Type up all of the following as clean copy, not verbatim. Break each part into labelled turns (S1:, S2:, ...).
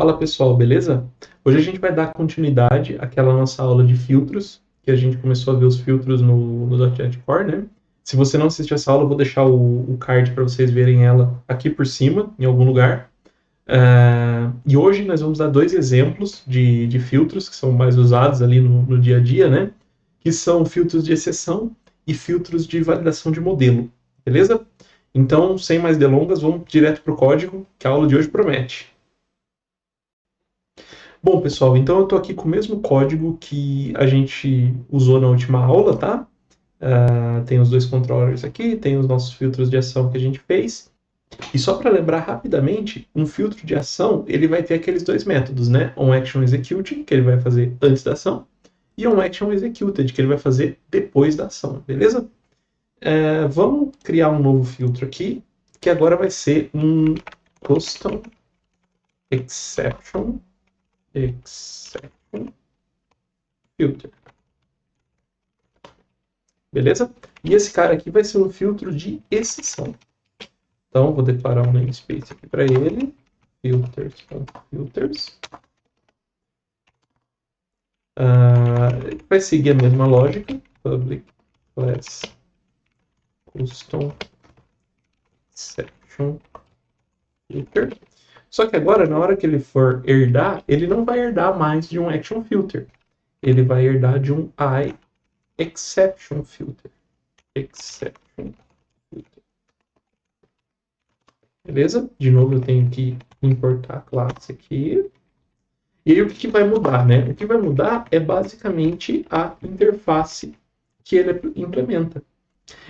S1: Fala pessoal, beleza? Hoje a gente vai dar continuidade àquela nossa aula de filtros, que a gente começou a ver os filtros no .NET Core, né? Se você não assistiu essa aula, eu vou deixar o card para vocês verem ela aqui por cima, em algum lugar. E hoje nós vamos dar dois exemplos de filtros que são mais usados ali no dia a dia, né? Que são filtros de exceção e filtros de validação de modelo, beleza? Então, sem mais delongas, vamos direto para o código, que a aula de hoje promete. Bom, pessoal, então eu estou aqui com o mesmo código que a gente usou na última aula, tá? Tem os dois controllers aqui, tem os nossos filtros de ação que a gente fez. E só para lembrar rapidamente, um filtro de ação, ele vai ter aqueles dois métodos, né? OnActionExecuting, que ele vai fazer antes da ação, e OnActionExecuted, que ele vai fazer depois da ação, beleza? Vamos criar um novo filtro aqui, que agora vai ser um Custom Exception Filter. Beleza? E esse cara aqui vai ser um filtro de exceção. Então, vou declarar um namespace aqui para ele. Filters. Vai seguir a mesma lógica. Public class custom exception filter. Só que agora, na hora que ele for herdar, ele não vai herdar mais de um action filter. Ele vai herdar de um exception filter. Beleza? De novo, eu tenho que importar a classe aqui. E aí, o que vai mudar, né? O que vai mudar é basicamente a interface que ele implementa.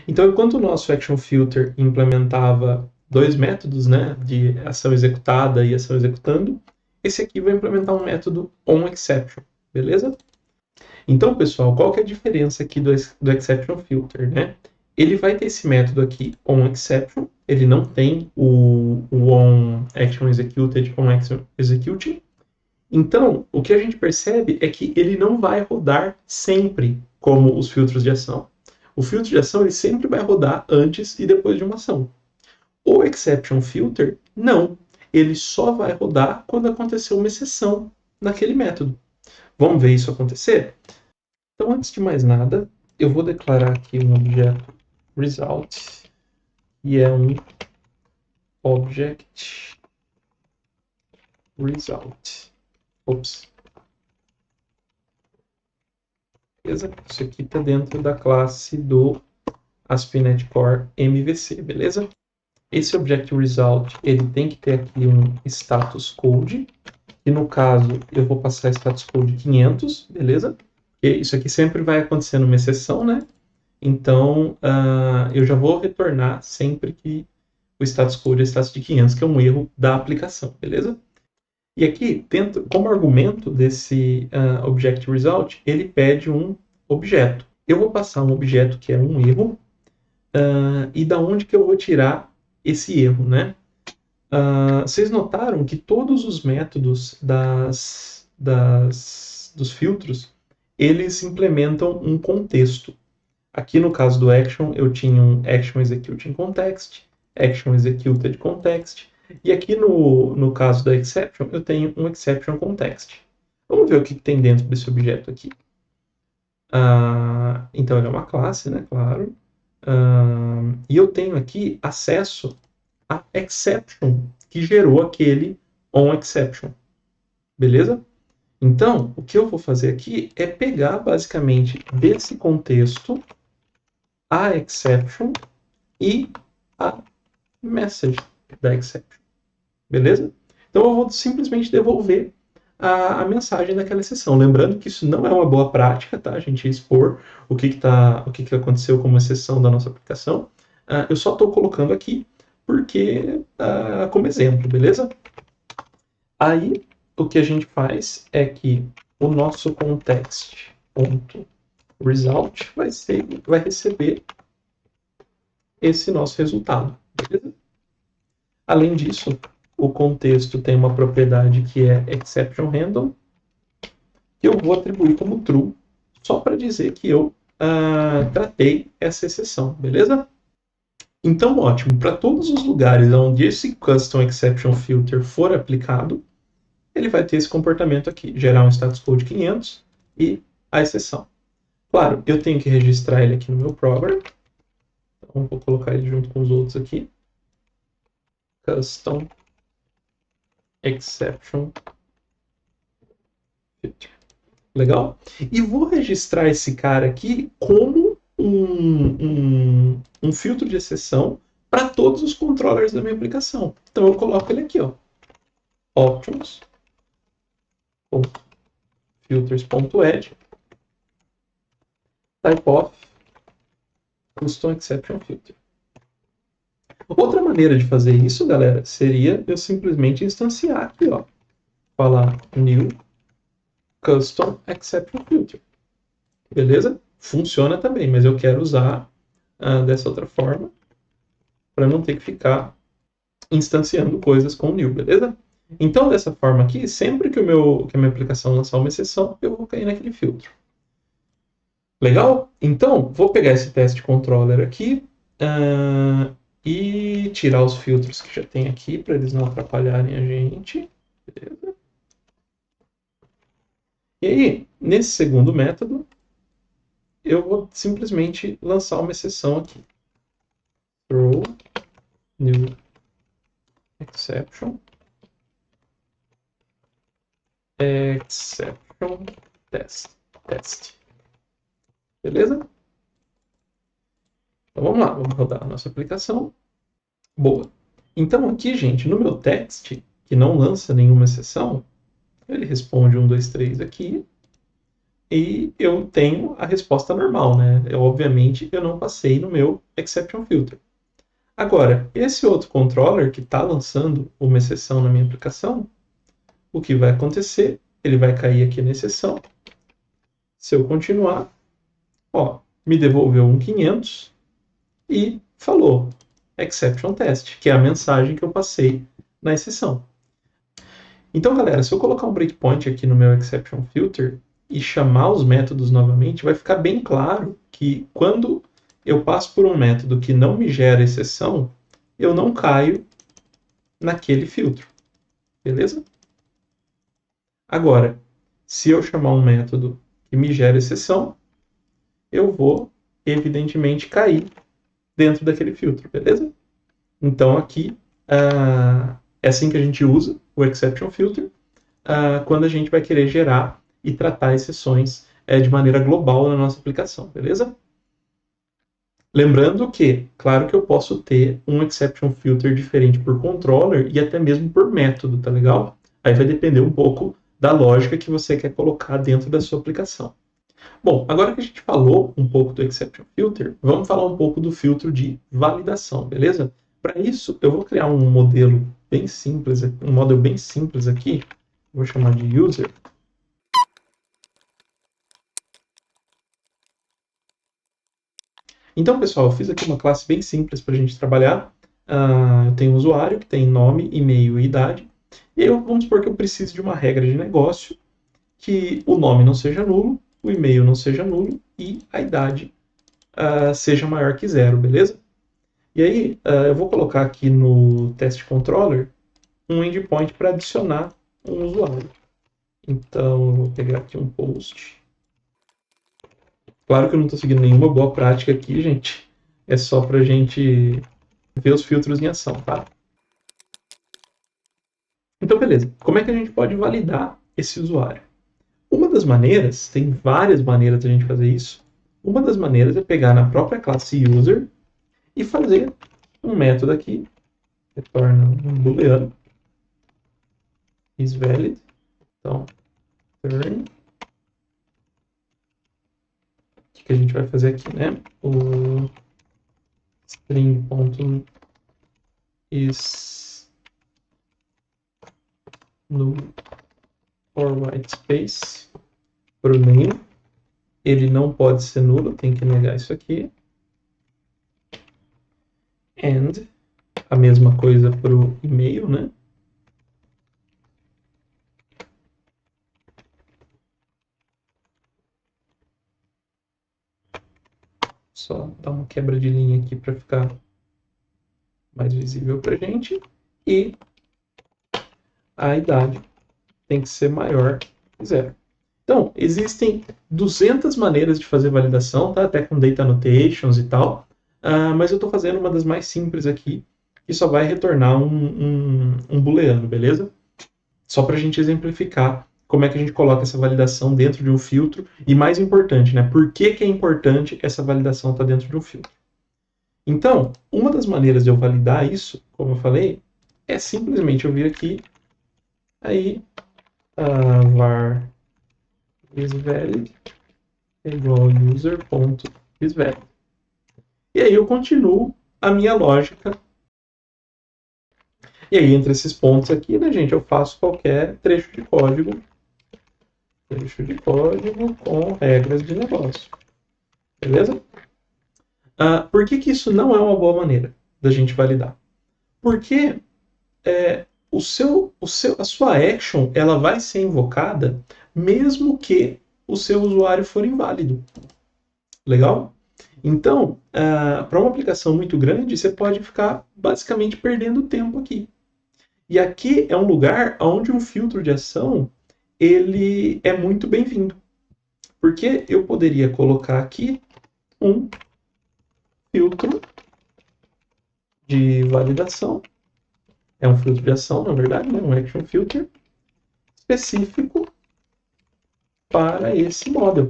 S1: Então, enquanto o nosso action filter implementava dois métodos, né, de ação executada e ação executando, esse aqui vai implementar um método onException, beleza? Então, pessoal, qual que é a diferença aqui do exception filter, né? Ele vai ter esse método aqui, onException, ele não tem o onActionExecuted, onActionExecuting. Então, o que a gente percebe é que ele não vai rodar sempre como os filtros de ação. O filtro de ação ele sempre vai rodar antes e depois de uma ação. O exception filter, não. Ele só vai rodar quando acontecer uma exceção naquele método. Vamos ver isso acontecer? Então, antes de mais nada, eu vou declarar aqui um objeto result, que é um object result. Ops. Beleza? Isso aqui está dentro da classe do ASP.NET Core MVC, beleza? Esse Object Result, ele tem que ter aqui um status code, e no caso, eu vou passar status code 500, beleza? E isso aqui sempre vai acontecer numa exceção, né? Então, eu já vou retornar sempre que o status code é status de 500, que é um erro da aplicação, beleza? E aqui, como argumento desse Object Result, ele pede um objeto. Eu vou passar um objeto que é um erro, e da onde que eu vou tirar esse erro, né? Vocês notaram que todos os métodos dos filtros, eles implementam um contexto. Aqui no caso do action, eu tinha um action executing context, action executed context, e aqui no caso da exception, eu tenho um exception context. Vamos ver o que tem dentro desse objeto aqui. Então, ele é uma classe, né? Claro. E eu tenho aqui acesso a exception que gerou aquele onException. Beleza? Então, o que eu vou fazer aqui é pegar, basicamente, desse contexto a exception e a message da exception. Beleza? Então, eu vou simplesmente devolver a mensagem daquela exceção. Lembrando que isso não é uma boa prática, tá? A gente expor o que aconteceu como exceção da nossa aplicação. Eu só estou colocando aqui porque como exemplo, beleza? Aí, o que a gente faz é que o nosso context.result vai receber esse nosso resultado, beleza? Além disso, o contexto tem uma propriedade que é exceptionRandom, que eu vou atribuir como true, só para dizer que eu tratei essa exceção, beleza? Então, ótimo, para todos os lugares onde esse Custom Exception Filter for aplicado, ele vai ter esse comportamento aqui, gerar um status code 500 e a exceção. Claro, eu tenho que registrar ele aqui no meu program, então vou colocar ele junto com os outros aqui. Custom exception filter. Legal? E vou registrar esse cara aqui como um filtro de exceção para todos os controllers da minha aplicação. Então eu coloco ele aqui, ó. Options, filters.add, type of, custom exception filter. Outra maneira de fazer isso, galera, seria eu simplesmente instanciar aqui, ó. Falar new custom exception filter. Beleza? Funciona também, mas eu quero usar dessa outra forma para não ter que ficar instanciando coisas com new, beleza? Então, dessa forma aqui, sempre que a minha aplicação lançar uma exceção, eu vou cair naquele filtro. Legal? Então, vou pegar esse teste controller aqui e tirar os filtros que já tem aqui para eles não atrapalharem a gente. Beleza? E aí, nesse segundo método, eu vou simplesmente lançar uma exceção aqui. Throw new exception test. Beleza? Então vamos lá, vamos rodar a nossa aplicação. Boa. Então aqui, gente, no meu text, que não lança nenhuma exceção, ele responde 1, 2, 3 aqui, e eu tenho a resposta normal, né? Obviamente, eu não passei no meu exception filter. Agora, esse outro controller que está lançando uma exceção na minha aplicação, o que vai acontecer? Ele vai cair aqui na exceção. Se eu continuar, ó, me devolveu um 500 e falou exception test, que é a mensagem que eu passei na exceção. Então, galera, se eu colocar um breakpoint aqui no meu exception filter e chamar os métodos novamente, vai ficar bem claro que quando eu passo por um método que não me gera exceção, eu não caio naquele filtro. Beleza? Agora, se eu chamar um método que me gera exceção, eu vou, evidentemente, cair dentro daquele filtro, beleza? Então, aqui, é assim que a gente usa o exception filter quando a gente vai querer gerar e tratar exceções de maneira global na nossa aplicação, beleza? Lembrando que, claro que eu posso ter um exception filter diferente por controller e até mesmo por método, tá legal? Aí vai depender um pouco da lógica que você quer colocar dentro da sua aplicação. Bom, agora que a gente falou um pouco do exception filter, vamos falar um pouco do filtro de validação, beleza? Para isso, eu vou criar um modelo bem simples, um modelo bem simples aqui, vou chamar de user. Então, pessoal, eu fiz aqui uma classe bem simples para a gente trabalhar. Eu tenho um usuário que tem nome, e-mail e idade. E aí, vamos supor que eu preciso de uma regra de negócio que o nome não seja nulo, o e-mail não seja nulo e a idade seja maior que 0, beleza? E aí, eu vou colocar aqui no test controller um endpoint para adicionar um usuário. Então, eu vou pegar aqui um post. Claro que eu não estou seguindo nenhuma boa prática aqui, gente. É só para a gente ver os filtros em ação, tá? Então, beleza. Como é que a gente pode validar esse usuário? Uma das maneiras, tem várias maneiras de a gente fazer isso. Uma das maneiras é pegar na própria classe user e fazer um método aqui, retorna um booleano, is valid. Então, turn. O que a gente vai fazer aqui, né? O string.is null or white space para o name. Ele não pode ser nulo, tem que negar isso aqui. And a mesma coisa para o e-mail, né? Só dar uma quebra de linha aqui para ficar mais visível para a gente. E a idade tem que ser maior que 0. Então, existem 200 maneiras de fazer validação, tá? Até com data annotations e tal, mas eu estou fazendo uma das mais simples aqui, que só vai retornar um booleano, beleza? Só para a gente exemplificar como é que a gente coloca essa validação dentro de um filtro, e mais importante, né? Por que é importante essa validação estar dentro de um filtro? Então, uma das maneiras de eu validar isso, como eu falei, é simplesmente eu vir aqui, aí, var isValid é igual user.isValid. E aí eu continuo a minha lógica. E aí, entre esses pontos aqui, né, gente, eu faço qualquer trecho de código com regras de negócio. Beleza? Por que isso não é uma boa maneira da gente validar? Porque a sua action ela vai ser invocada mesmo que o seu usuário for inválido. Legal? Então, para uma aplicação muito grande, você pode ficar basicamente perdendo tempo aqui. E aqui é um lugar onde um filtro de ação ele é muito bem-vindo. Porque eu poderia colocar aqui um filtro de validação. É um filtro de ação, na verdade, né? Um action filter específico para esse model.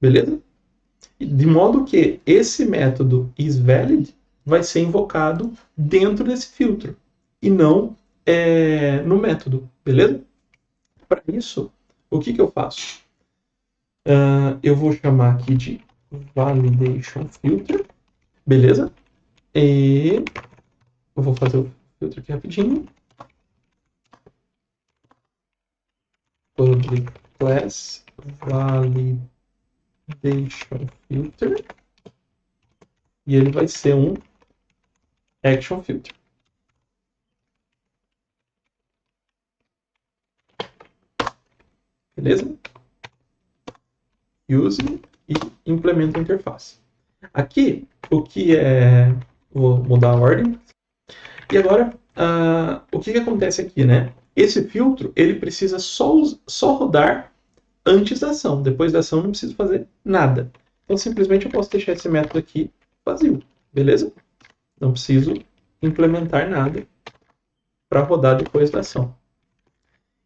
S1: Beleza? De modo que esse método isValid vai ser invocado dentro desse filtro e não no método, beleza? Para isso, o que eu faço? Eu vou chamar aqui de validation filter, beleza? E eu vou fazer o filtro aqui rapidinho. Public class validation filter. E ele vai ser um action filter. Beleza? Use e implementa a interface. Aqui, o que é... Vou mudar a ordem. E agora, o que acontece aqui, né? Esse filtro, ele precisa só rodar antes da ação. Depois da ação, não preciso fazer nada. Então, simplesmente eu posso deixar esse método aqui vazio. Beleza? Não preciso implementar nada para rodar depois da ação.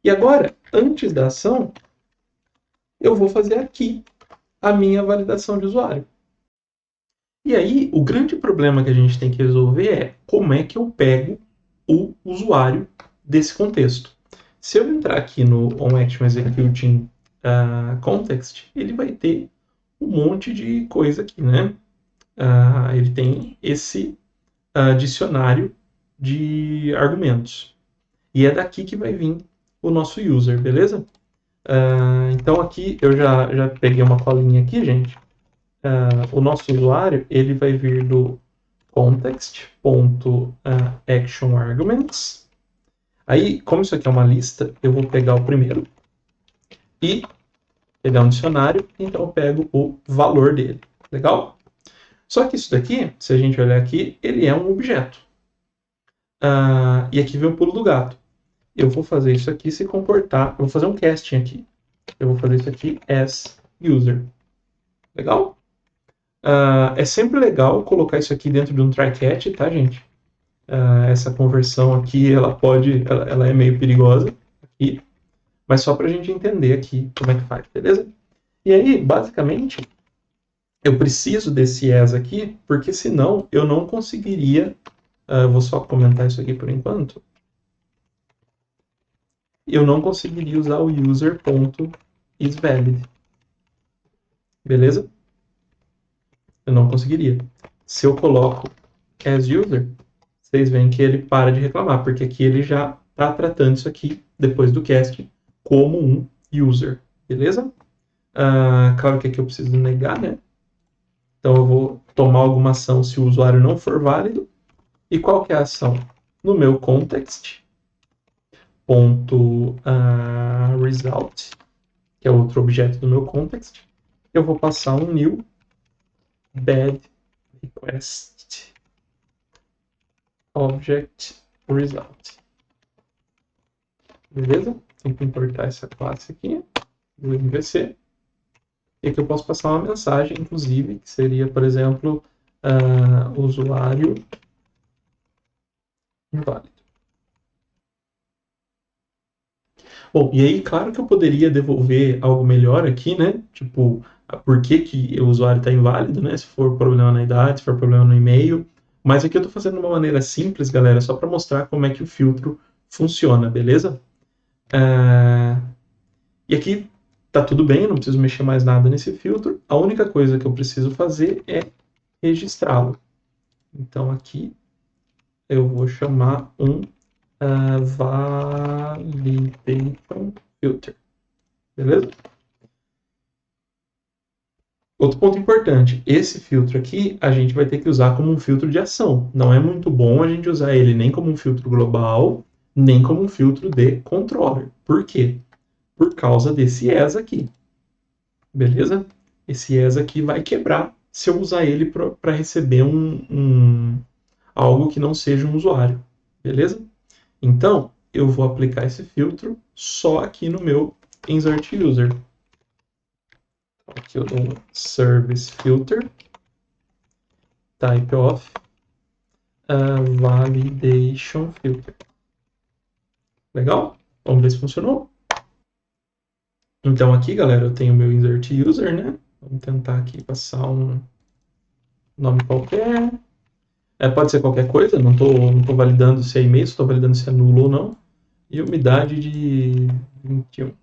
S1: E agora, antes da ação, eu vou fazer aqui a minha validação de usuário. E aí, o grande problema que a gente tem que resolver é como é que eu pego o usuário desse contexto. Se eu entrar aqui no onActionExecuting context, ele vai ter um monte de coisa aqui, né? Ele tem esse dicionário de argumentos. E é daqui que vai vir o nosso user, beleza? Então aqui eu já peguei uma colinha aqui, gente. O nosso usuário ele vai vir do context.actionArguments. Aí, como isso aqui é uma lista, eu vou pegar o primeiro e pegar um dicionário, então eu pego o valor dele. Legal? Só que isso daqui, se a gente olhar aqui, ele é um objeto. E aqui vem o pulo do gato. Eu vou fazer isso aqui se comportar. Eu vou fazer um casting aqui. Eu vou fazer isso aqui as user. Legal? É sempre legal colocar isso aqui dentro de um try-catch, tá, gente? Essa conversão aqui, ela é meio perigosa aqui, mas só para a gente entender aqui como é que faz, beleza? E aí, basicamente, eu preciso desse as aqui, porque senão eu não conseguiria, vou só comentar isso aqui por enquanto, eu não conseguiria usar o user.isValid, beleza? Eu não conseguiria. Se eu coloco as user, vocês veem que ele para de reclamar, porque aqui ele já está tratando isso aqui, depois do cast, como um user, beleza? Claro que aqui eu preciso negar, né? Então eu vou tomar alguma ação se o usuário não for válido. E qual que é a ação? No meu context, .result, que é outro objeto do meu context, eu vou passar um new bad request object result. beleza? Tem que importar essa classe aqui, do MVC. E aqui eu posso passar uma mensagem, inclusive, que seria, por exemplo, usuário inválido. Bom, e aí, claro que eu poderia devolver algo melhor aqui, né? Tipo, por que o usuário está inválido, né? Se for problema na idade, se for problema no e-mail. Mas aqui eu estou fazendo de uma maneira simples, galera, só para mostrar como é que o filtro funciona, beleza? E aqui tá tudo bem, eu não preciso mexer mais nada nesse filtro. A única coisa que eu preciso fazer é registrá-lo. Então aqui eu vou chamar um validation filter. Beleza? Outro ponto importante, esse filtro aqui a gente vai ter que usar como um filtro de ação. Não é muito bom a gente usar ele nem como um filtro global, nem como um filtro de controller. Por quê? Por causa desse ES aqui. Beleza? Esse ES aqui vai quebrar se eu usar ele para receber algo que não seja um usuário. Beleza? Então, eu vou aplicar esse filtro só aqui no meu insert user. Aqui eu dou um service filter, type of validation filter. Legal? Vamos ver se funcionou. Então aqui, galera, eu tenho o meu insert user, né? Vamos tentar aqui passar um nome qualquer. Pode ser qualquer coisa, não tô validando se é e-mail, estou validando se é nulo ou não. E umidade de 21.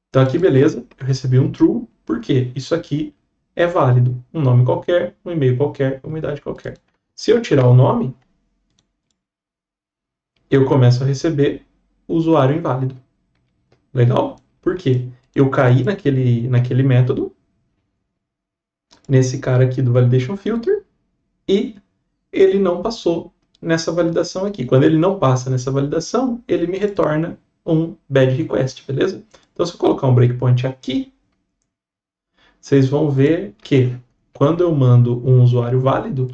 S1: Então aqui, beleza, eu recebi um true, porque isso aqui é válido. Um nome qualquer, um e-mail qualquer, uma idade qualquer. Se eu tirar o nome, eu começo a receber o usuário inválido. Legal? Por quê? Eu caí naquele método, nesse cara aqui do validation filter, e ele não passou nessa validação aqui. Quando ele não passa nessa validação, ele me retorna um bad request, beleza? Então, se eu colocar um breakpoint aqui, vocês vão ver que quando eu mando um usuário válido,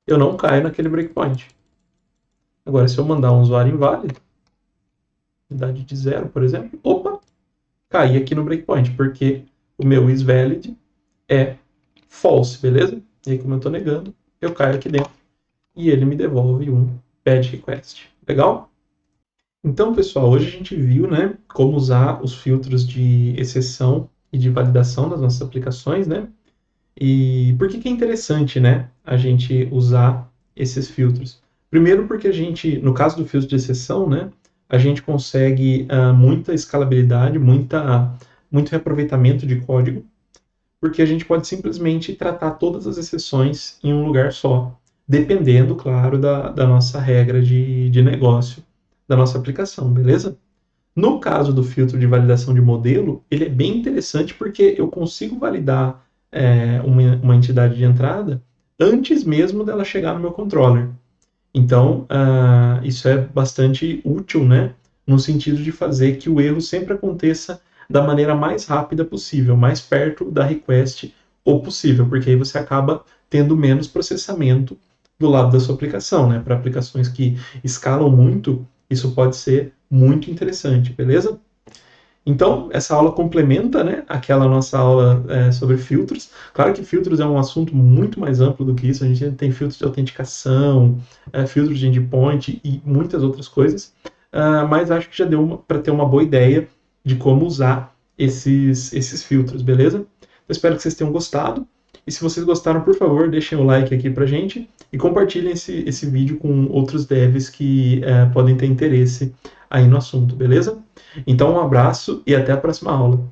S1: eu não caio naquele breakpoint. Agora, se eu mandar um usuário inválido, idade de 0, por exemplo, opa, caí aqui no breakpoint, porque o meu isValid é false, beleza? E aí, como eu estou negando, eu caio aqui dentro e ele me devolve um bad request. Legal? Então, pessoal, hoje a gente viu, né, como usar os filtros de exceção e de validação das nossas aplicações, né? E por que é interessante, né, a gente usar esses filtros? Primeiro porque a gente, no caso do filtro de exceção, né, a gente consegue muita escalabilidade, muito reaproveitamento de código, porque a gente pode simplesmente tratar todas as exceções em um lugar só, dependendo, claro, da nossa regra de negócio, da nossa aplicação, beleza? No caso do filtro de validação de modelo, ele é bem interessante porque eu consigo validar uma entidade de entrada antes mesmo dela chegar no meu controller. Então, isso é bastante útil, né? No sentido de fazer que o erro sempre aconteça da maneira mais rápida possível, mais perto da request ou possível, porque aí você acaba tendo menos processamento do lado da sua aplicação, né? Para aplicações que escalam muito, isso pode ser muito interessante, beleza? Então, essa aula complementa, né, aquela nossa aula sobre filtros. Claro que filtros é um assunto muito mais amplo do que isso. A gente tem filtros de autenticação, filtros de endpoint e muitas outras coisas. Mas acho que já deu para ter uma boa ideia de como usar esses filtros, beleza? Eu espero que vocês tenham gostado. E se vocês gostaram, por favor, deixem o like aqui pra gente e compartilhem esse vídeo com outros devs que podem ter interesse aí no assunto, beleza? Então, um abraço e até a próxima aula.